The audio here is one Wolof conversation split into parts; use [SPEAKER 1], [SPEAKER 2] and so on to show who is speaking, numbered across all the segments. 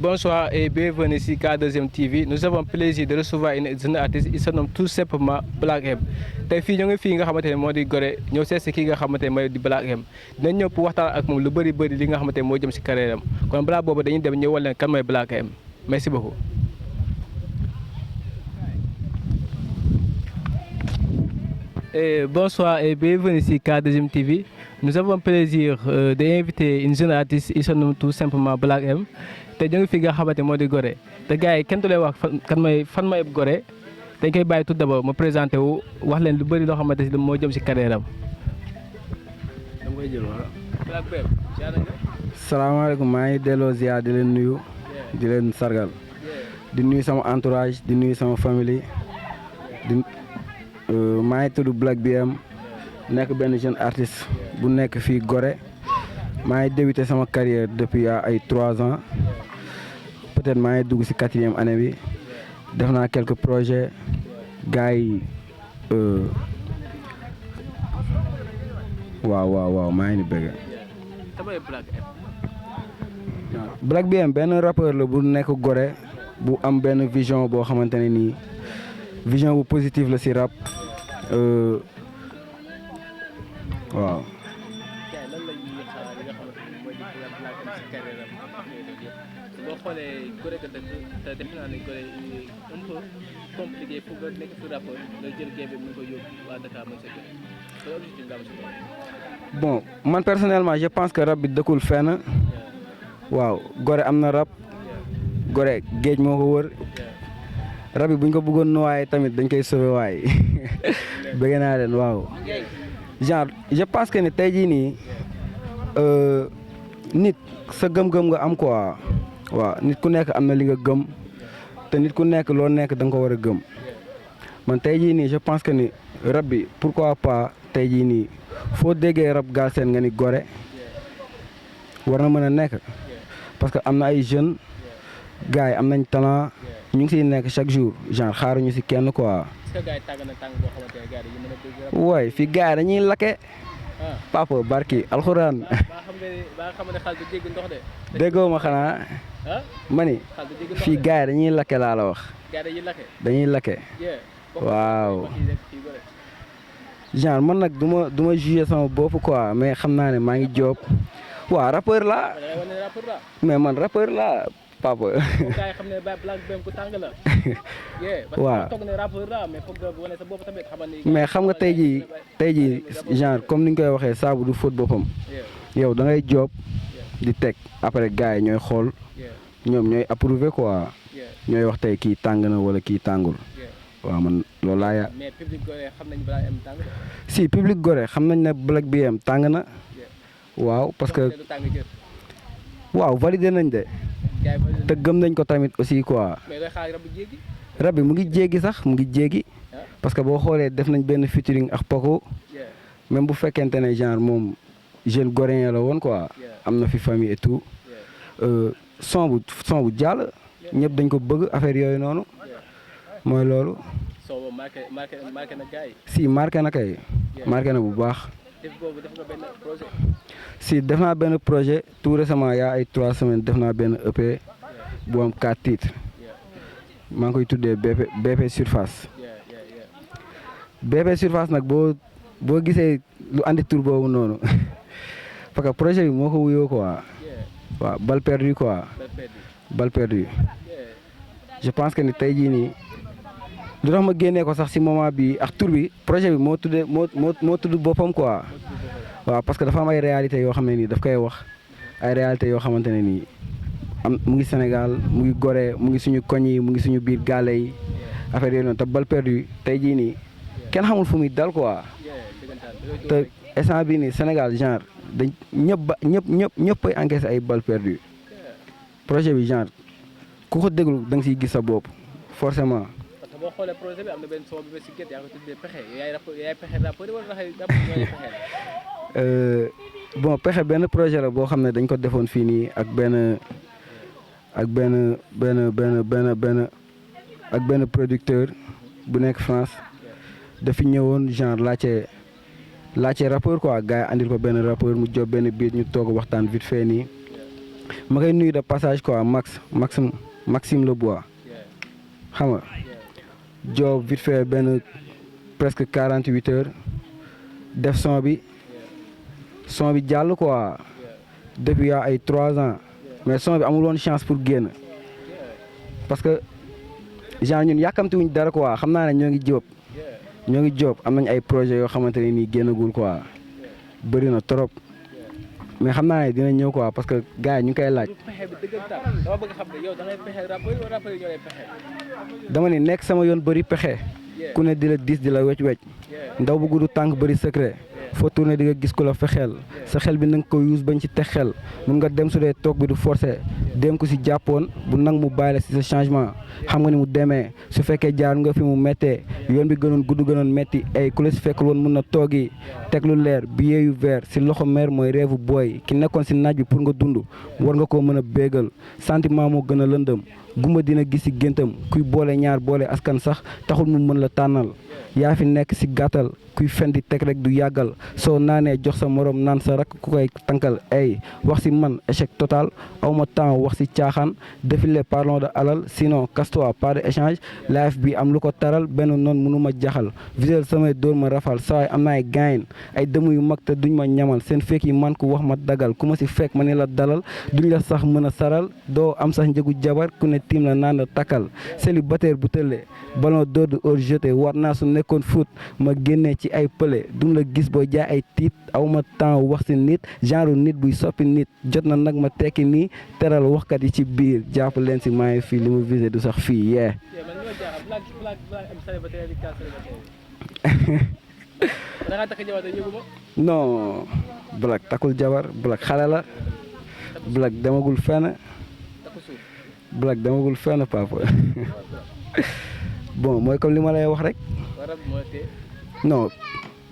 [SPEAKER 1] Bonsoir et bienvenue ici K2M TV. Nous avons le plaisir de recevoir une jeune artiste. Il se nomme tout simplement Black M. tey fii ñoo ngi fii nga xamante ne moo di Gorée ñëw seet si kii nga xamante ne mooy di Black M dinañ ñëw pour waxtaan ak moom lu bëri li nga xamante ne moo jëm si carrière am kon balaa boobu dañuy dem ñëwal leen kan mooy Black M merci beaucoup. Bonsoir et bienvenue ici K2M TV. Nous avons le plaisir d'inviter une jeune artiste. Il se nomme tout simplement Black M. te ñu ngi fi nga xamante moo di Gorée te gars yi kenn du lay wax fan mooy Gorée dañ koy bàyyi tout d'abord mu présenté wu wax leen lu bëri loo xamante ne moo jëm si carrière am. dama koy jël wala. Black M.
[SPEAKER 2] salaamaaleykum maa ngi delloo ziar di leen nuyu di leen sargal di nuyu sama entourage di nuyu sama famille di maa ngi tudd Black M nekk benn jeune artiste bu nekk fii Gorée maa ngi débuté sama carrière depuis ay 3 ans peut-être maa ngi dugg ci 4e année bi def naa quelques projets gars yi waaw maa ngi ni bëgg. Black M benn rappeur la bu nekk Gorée bu am benn vision boo xamante ne nii vision bu positive la ci rap waaw.
[SPEAKER 1] boo xoolee Gorée nga dëkk te def naa ne Gorée un peu compliqué pour nga nekk fi rappeur nga jël game bi mu ko yóbbu waa Dakar mën sa loolu objectif nga am si
[SPEAKER 2] bon man personnellement je pense que rap bi dëkkul fenn waaw Gorée am na rap Gorée géej moo ko wër rap bi bu ñu ko bëggoon nuwaay tamit dañ koy sauver waay bëgg naa leen waaw genre je pense que ni tey jii nii nit sa gëm-gëm nga am quoi waaw nit ku nekk am na li nga gëm te nit ku nekk loo nekk da nga ko war a gëm man tey jii nii je pense que ni rap bi pourquoi pas tey jii nii foo déggee rap Galsen nga ni Gorée war na mën a nekk parce que am na ay jeunes gars yi am nañ talent ñu ngi siy nekk chaque jour genre xaaruñu si kenn quoi. wooy fi gars yi dañuy lakke papa barki alxuraan déggoo ma xanaa ma ni fii gars yi dañuy lakke laa la wax dañuy lakke waaw genre man nag du ma juger sama bopp quoi mais xam naa ne maa ngi job waaw rappeur laa mais man rappeur laa papa waaw mais xam nga tey jii genre comme ni ñu koy waxee saabu du fóot boppam yow da ngay job di teg après gars yi ñooy xool ñoom ñooy approuvé quoi ñooy wax tey kii tàng na wala kii tàngul waaw man loolu laa ya si public Gorée xam nañ ne Black M tàng na waaw parce que waaw validé nañ de te gëm nañ ko tamit aussi quoi rab bi mu ngi jéggi sax mu ngi jéggi parce que boo xoolee def nañ benn featuring ak Paco même bu fekkente ne genre moom jeune goréen la woon quoi am na fi famille et tout son bu jàll ñëpp dañ ko bëgg affaire yooyu noonu mooy loolu. si marqué na kay marqué na bu baax. si def naa benn projet tout récemment yaa ay 3 semaines def naa benn EP bu am 4 titres maa ngi koy tuddee BP Surface. BP Surface nag boo gisee lu andi tur boobu noonu parce que projet bi moo ko wuyoo quoi waaw balle perdue quoi balle perdue je pense que ni tey jii nii lu tax ma génnee ko sax si moment bi ak tur bi projet bi moo tudd boppam quoi. waaw parce que dafa am ay réalités yoo xam ne nii daf koy wax ay réalités yoo xamante ne nii mu ngi Sénégal mu ngi Gorée mu ngi suñu koñ yi mu ngi suñu biir gaale yi affaire yooyu noonu te balle perdue tey jii nii kenn xamul fu muy dal quoi te instant bii nii Sénégal genre dañ ñëpp ay encaissé ay balle perdue projet bi genre ku ko déglu da nga siy gis sa bopp forcément.
[SPEAKER 1] boo xoolee projet bi am na benn son bi si gerte yaa ko tuddee pexe yaay pexe rappeur wala pexe.
[SPEAKER 2] bon pexe benn projet la boo xam ne dañ ko defoon fii nii ak benn producteur bu nekk France dafi ñëwoon genre laajte rappeur quoi gars yi andil ko benn rappeur mu job benn beat ñu toog waxtaan vite fait nii ma koy nuyu de passage quoi Maxime Lebois xam nga job vite fait benn presque 48 heures def son bi jàll quoi depuis yaa ay 3 ans mais son bi amul woon chance pour génn parce que genre ñun yàkkamti wuñ dara quoi xam naa ne ñoo ngi job am nañ ay projets yoo xamante ne nii génnagul quoi bëri na trop mais xam naa ne dina ñëw quoi parce que gars yi ñu ngi koy laaj. dama ne nekk sama yoon bëri pexe ku ne di la diis di la wecc ndaw bu gudd tànk bëri secret foo tourné di nga gis ku la fexeel sa xel bi na nga ko use bañ ci teg xel mun nga dem su dee toog bi du forcé dem ko si jàppoon bu nang mu bàyyi la si sa changement xam nga ni mu demee su fekkee jaar nga fi mu méttee yoon bi gënoon gudd gënoon métti ay ku la si fekkul woon mun na toogi teg lu leer billet yu vert si loxo meer mooy rêve booy ki nekkoon si naaj bi pour nga dund war nga koo mën a béegal sentiment moo gën a lëndëm gumba dina gis si géntam kuy boole ñaar boole askan sax taxul mu mën la tànnal yaa fi nekk si gàttal kuy fen di teg rek du yàggal soo naanee jox sa morom naan sa rakk ku koy tànkal ay wax si man échec total awma temps wax si caaxaan défilé parlons de alal sinon casse-toi pas de échange life bi am lu ko taral benn noonu mënuma jaxal visuel samay dóor ma rafal sawaay am na ay gaayin ay dëmu yu mag te duñ ma ñamal seen fekk yi man ku wax ma dagal ku ma si fekk ma ni la dalal duñ la sax mën a saral doo am sax njëgu jabar ku ne tiim la naan la takkal célibataire bu tëlee ballon d'or de hors jeté war naa su nekkoon foot ma génnee ci ay pële dum la gis boo jaay ay tiit awma temps wax si nit genre nit buy soppi nit jot na nag ma tekki nii teral waxkat yi ci biir jàpp leen si maa ngi fii li mu visé du sax fii yee non Black takul jabar Black xale la Black demagul fenn papa bon mooy comme li ma lay wax rek non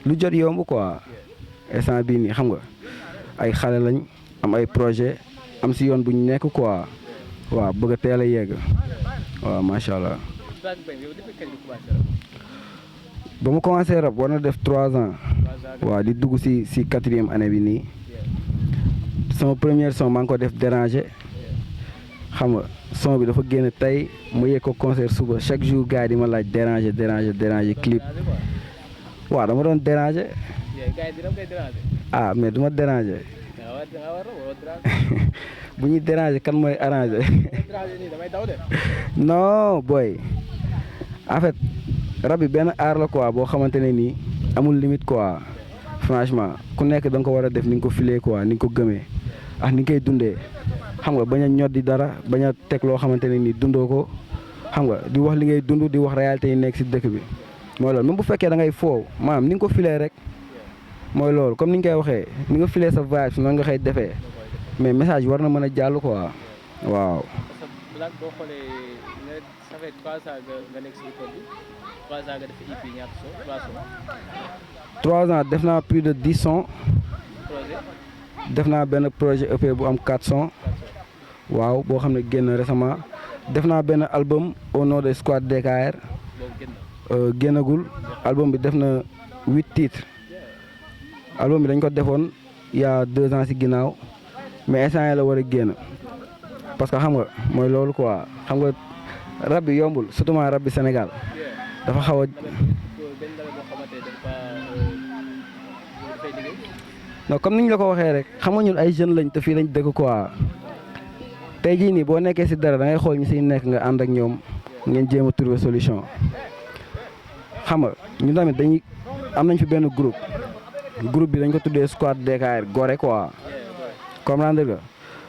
[SPEAKER 2] lu jot yomb quoi instant bii nii xam nga ay xale lañ am ay projet am si yoon bu ñu nekk quoi waaw bëgg a teel a yegg waaw macha allah. ba ma commencé rap war na def 3 ans waaw di dugg si 4e année bi nii sama première son maa ngi ko def déranger xam nga son bi dafa génn tey mu yegg ko concert suba chaque jour gars yi di ma laaj déranger clip waaw dama doon déranger ah mais du ma déranger bu ñuy déranger kan mooy arranger non boy en fait rab bi benn aar la quoi boo xamante ne nii amul limite quoi franchement ku nekk da nga ko war a def ni nga ko filee quoi ni nga ko gëmee ak ni nga koy dundee xam nga bañ a ñot di dara bañ a teg loo xamante ne nii dundoo ko xam nga di wax li ngay dund di wax réalité yi nekk si dëkk bi mooy loolu même bu fekkee da ngay foow maanaam ni nga ko filee rek mooy loolu comme ni nga koy waxee ni nga filee sa vibe noonu nga koy defee mais message war na mën a jàll quoi waaw.
[SPEAKER 1] Black boo xoolee ça fait 3 ans nga nekk si école bi 3 ans nga def EP ñaata son 3
[SPEAKER 2] ans def naa plus de 10 sons. def naa benn projet EP bu am 4 sons. waaw boo xam ne génn récemment def naa benn album au nom de Squad DKR. génnagul album bi def na 8 titres. album bi dañ ko defoon il y a 2 ans ci ginnaaw mais instant yi la war a génn parce que xam nga mooy loolu quoi xam nga rap bi yombul surtout rap bi Sénégal dafa xaw a. non comme ni ñu la ko waxee rek xam nga ñun ay jeunes lañ te fii lañ dëkk quoi tey jii nii boo nekkee ci dara da ngay xool ñi ciy nekk nga ànd ak ñoom ngeen jéem a trouver solution xam nga ñun tamit dañuy am nañ fi benn groupe bi dañ ko tuddee Squad DKR Gorée quoi comprendre nga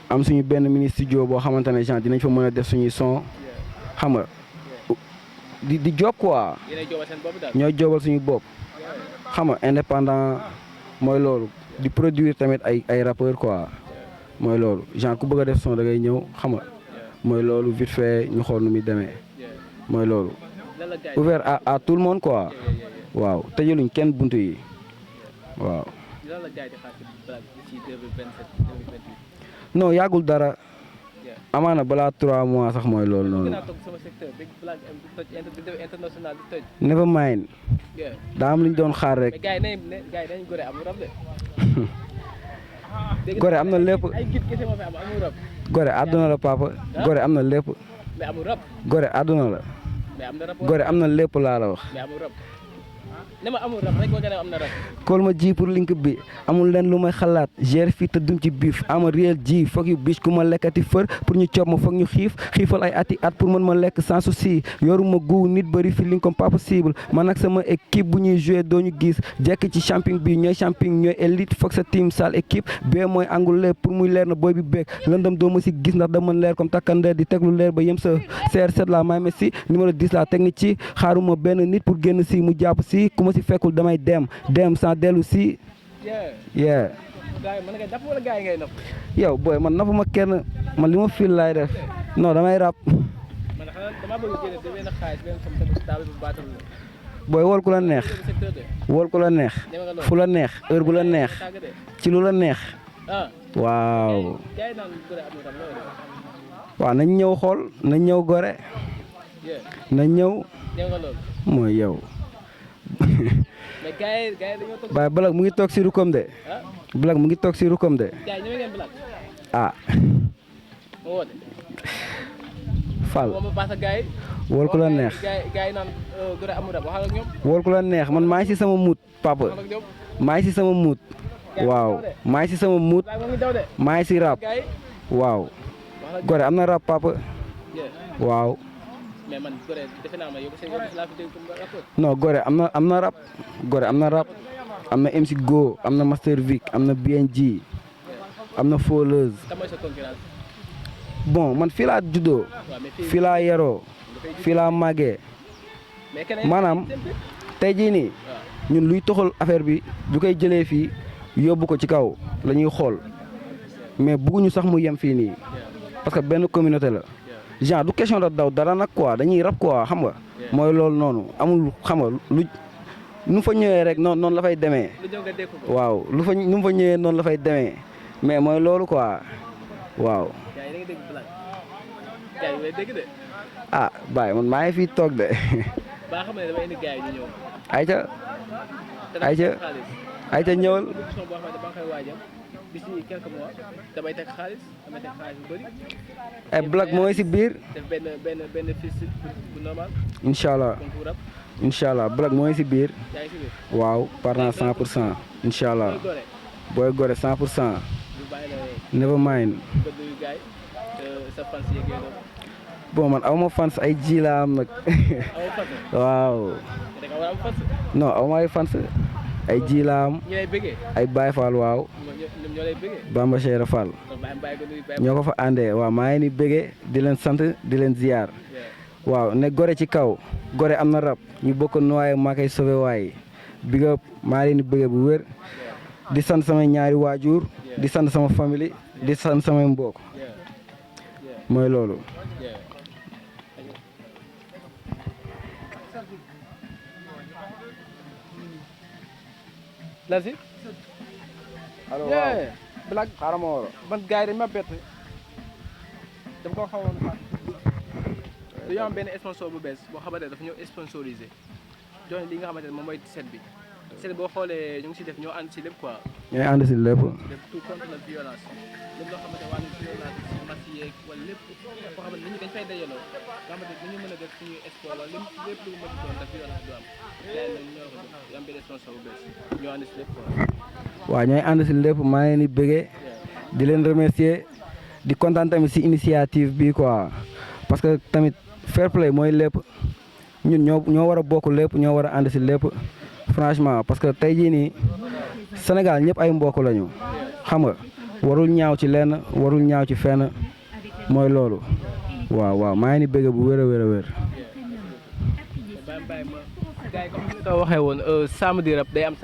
[SPEAKER 2] am suñu benn mini studio boo xamante ne genre dinañ fa mën a def suñuy son xam nga di job quoi ñooy jobal suñu bopp xam nga indépendant mooy loolu di produire tamit ay rappeurs quoi mooy loolu genre ku bëgg a def son da ngay ñëw xam nga mooy loolu vite fait ñu xool nu muy demee mooy loolu ouvert à tout le monde quoi waaw tëjaluñ kenn buntu yi waaw. non yàggul dara amaana balaa 3 mois sax mooy loolu noonu. never mind daa am lu ñu doon xaar rek. Gorée am na lépp.
[SPEAKER 1] ay git kese moo fi am amul rab.
[SPEAKER 2] Gorée àdduna la papa. Gorée am na lépp.
[SPEAKER 1] mais amul rab.
[SPEAKER 2] Gorée àdduna la.
[SPEAKER 1] mais am na rab.
[SPEAKER 2] Gorée am na lépp laa la wax.
[SPEAKER 1] mais amul rab. ne ma amul rab rek boo gën a am na rab.
[SPEAKER 2] kool ma ji pour link bi amul leen lu may xalaat gère fii te dum ci biif ama réel ji foog yu biche ku ma lekkati fër pour ñu coob ma foog ñu xiifal ay ati at pour mën ma lekk sans souci yoruma gu nit bëri fi link comme pas possible man ak sama équipe bu ñuy joué doo ñu gis jekk ci champion bi ñooy champion ñooy élite foog sa team sale équipe bee mooy angule pour muy leer na booy bi beeg lëndëm doo ma si gis ndax da mën leer comme takkandeer di teglu leer ba yem sa CR7 la may messi numéro 10 la technique ci xaaruma benn nit pour génn si mu jàpp si si fekkul damay dem sans dellu si. yeah.
[SPEAKER 1] gars yi mën nga jàpp wala gars yi ngay napp.
[SPEAKER 2] yow booy man nappuma kenn man li ma fil laay def non damay rap.
[SPEAKER 1] man damaa bëgg a génne benn xaalis benn somme tamit stable bu baatal la.
[SPEAKER 2] booy wol ku la neex. wol ku la neex. fu la neex heure bu la neex. ci lu la neex. waaw.
[SPEAKER 1] gars yi naan Gorée am na tam loolu.
[SPEAKER 2] waaw nañ ñëw xool nañ ñëw Gorée. nañ ñëw. mooy yow.
[SPEAKER 1] mais gars yi dañoo toog.
[SPEAKER 2] waaye Black mu ngi toog si rukom de. Black mu ngi toog si rukom de.
[SPEAKER 1] gars yi ñëwee ngeen Black.
[SPEAKER 2] ah.
[SPEAKER 1] ma woote.
[SPEAKER 2] Fall.
[SPEAKER 1] ma paase gars yi.
[SPEAKER 2] wol ku la neex.
[SPEAKER 1] gars yi naan Gorée amul rab waxal ak ñoom.
[SPEAKER 2] wol ku la neex man maa ngi si sama muut papa. maa ngi si sama muut. waaw maa ngi si sama muut. maa ngi si rap. waaw. Gorée am na rap papa. waaw.
[SPEAKER 1] mais man Gorée defe naa ma yow laa fi dégg comme rappeur.
[SPEAKER 2] non Gorée am na rap. Gorée am na rap. am na MC Go am na Master Vic am na BNG. am na Foleuse. bon man fii laa juddoo. fii laa yaroo. fii laa màggee. maanaam tey jii nii. ñun luy toxal affaire bi du koy jëlee fii yóbbu ko ci kaw la ñuy xool mais bëgguñu sax mu yem fii nii parce que benn communauté la. genre du question de daw dara nag quoi dañuy rap quoi xam nga mooy loolu noonu amul xam nga lu nu fa ñëwee rek noonu la fay demee waaw nu fa ñëwee noonu la fay demee mais mooy loolu quoi waaw. ah baay man maa ngi fii toog de. ayca ñëwal.
[SPEAKER 1] d'ici quelques mois damay teg xaalis bu bëri.
[SPEAKER 2] ay Black mooy si biir.
[SPEAKER 1] def benn fils bu normal.
[SPEAKER 2] incha allah incha allah Black mooy si biir.
[SPEAKER 1] yaa ngi si biir.
[SPEAKER 2] waaw partant 100%. incha allah booy Gorée 100%. never mind.
[SPEAKER 1] sa fans yeeg yooyu.
[SPEAKER 2] bon man aw ma fans ay ji laa am nag. waaw. non aw ma ay fans. ay ji laa am. ay Baye Fall waaw. Bamba Cheikh Fall. ñoo ko fa àndee waaw maa ngi ni bëggee di leen sant di leen ziar. waaw ne Gorée ci kaw. Gorée am na rab ñu bokk noyyi maa koy sauvé waaye. big up maa leen di bëggee bu wér. di sant samay ñaari waajur. di sant sama famille. di sant samay mbokk. mooy loolu.
[SPEAKER 1] Merci.
[SPEAKER 2] allo waaw
[SPEAKER 1] Black
[SPEAKER 2] xaaral ma woo
[SPEAKER 1] man gars yi dañ ma bett dama ko xawoon xaar dañoo am benn sponsor bu bees boo xamante ne dafa ñëw sponsorisé jox li nga xamante ne moom mooy set bi set boo xoolee ñu ngi si def ñoo ànd si lépp quoi.
[SPEAKER 2] ñooy ànd si lépp.
[SPEAKER 1] lépp tout contre la violence lépp loo xamante ne wàllum violence si match yeeg wala lépp foo xamante nit ñi dañ fay dajaloo nga xamante ne dañu mën a def suñuy sport wala lépp lu mën doon def violence du am gars yi ñoo ko def am benn sponsor bu bees ñoo ànd si lépp quoi.
[SPEAKER 2] waaw ñooy ànd si lépp maa ngi leen di bëggee di leen remercier di kontaan tamit si initiative bi quoi parce que tamit fair play mooy lépp ñun ñoo war a bokk lépp ñoo war a ànd si lépp franchement parce que tey jii nii Sénégal ñëpp ay mbokk lañu xam nga warul ñaaw ci lenn warul ñaaw ci fenn mooy loolu waaw maa ngi leen di bëggee bu wér a wér a wér.
[SPEAKER 1] gars yi comme ni nga ko waxee woon samedi rap day am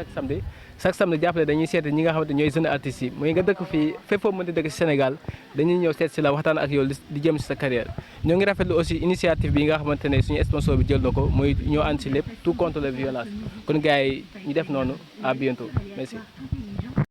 [SPEAKER 1] chaque samedi jàppale dañuy seeti ñi nga xamante ñooy jeunes artistes yi mooy nga dëkk fii fépp foo mënti dëkk si Sénégal dañuy ñëw seet si la waxtaan ak yow di jëm si sa carrière ñoo ngi rafetlu aussi initiative bi nga xamante ne suñu sponsor bi jël na ko mooy ñoo ànd si lépp tout contre la violence kon gars yi ñu def noonu à bientôt merci.